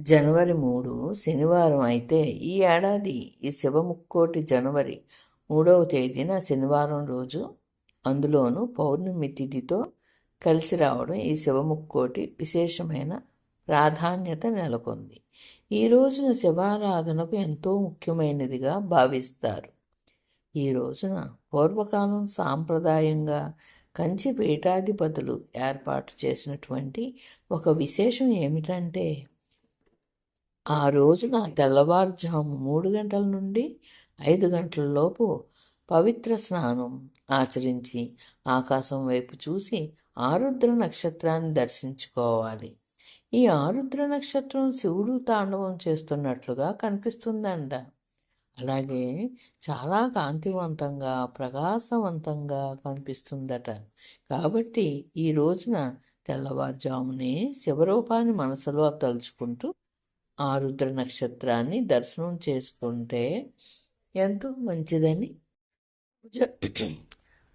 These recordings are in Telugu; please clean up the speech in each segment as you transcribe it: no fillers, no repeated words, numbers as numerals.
జనవరి 3 శనివారం అయితే ఈ ఏడాది ఈ శివముక్కోటి జనవరి 3వ తేదీన శనివారం రోజు, అందులోనూ పౌర్ణమి తిథితో కలిసి రావడం ఈ శివముక్కోటి విశేషమైన ప్రాధాన్యత నెలకొంది. ఈ రోజున శివారాధనకు ఎంతో ముఖ్యమైనదిగా భావిస్తారు. ఈ రోజున పూర్వకాలం సాంప్రదాయంగా కంచి పీఠాధిపతులు ఏర్పాటు చేసినటువంటి ఒక విశేషం ఏమిటంటే, ఆ రోజున తెల్లవారుజాము 3 గంటల నుండి 5 గంటల లోపు పవిత్ర స్నానం ఆచరించి ఆకాశం వైపు చూసి ఆరుద్ర నక్షత్రాన్ని దర్శించుకోవాలి. ఈ ఆరుద్ర నక్షత్రం శివుడు తాండవం చేస్తున్నట్లుగా కనిపిస్తుందంట. అలాగే చాలా కాంతివంతంగా ప్రకాశవంతంగా కనిపిస్తుందట. కాబట్టి ఈ రోజున తెల్లవారుజామునే శివరూపాన్ని మనసులో తలుచుకుంటూ ఆరుద్ర నక్షత్రాన్ని దర్శనం చేసుకుంటే ఎంతో మంచిదని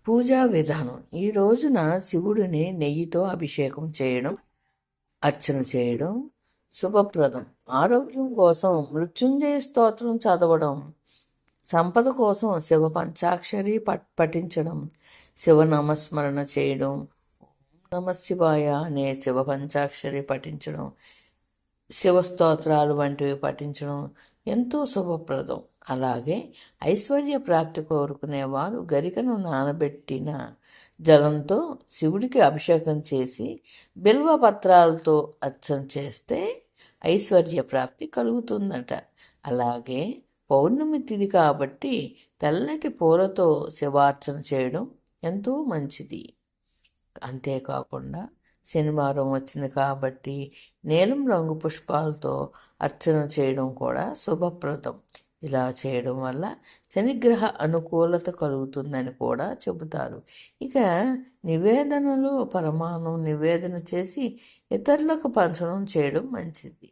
పూజా విధానం. ఈ రోజున శివుడిని నెయ్యితో అభిషేకం చేయడం, అర్చన చేయడం శుభప్రదం. ఆరోగ్యం కోసం మృత్యుంజయ స్తోత్రం చదవడం, సంపద కోసం శివ పంచాక్షరి పఠించడం, శివ నామస్మరణ చేయడం, నమ శివాయ అనే శివ పంచాక్షరి పఠించడం, శివస్తోత్రాలు వంటివి పఠించడం ఎంతో శుభప్రదం. అలాగే ఐశ్వర్య ప్రాప్తి కోరుకునేవారు గరికను నానబెట్టిన జలంతో శివుడికి అభిషేకం చేసి బిల్వ పత్రాలతో అర్చన చేస్తే ఐశ్వర్య ప్రాప్తి కలుగుతుందట. అలాగే పౌర్ణమి తిథి కాబట్టి తెల్లటి పూలతో శివార్చన చేయడం ఎంతో మంచిది. అంతేకాకుండా శనివారం వచ్చింది కాబట్టి నీలం రంగు పుష్పాలతో అర్చన చేయడం కూడా శుభప్రదం. ఇలా చేయడం వల్ల శనిగ్రహ అనుకూలత కలుగుతుందని కూడా చెబుతారు. ఇక నివేదనలో పరమాన్నం నివేదన చేసి ఇతరులకు పంచడం చేయడం మంచిది.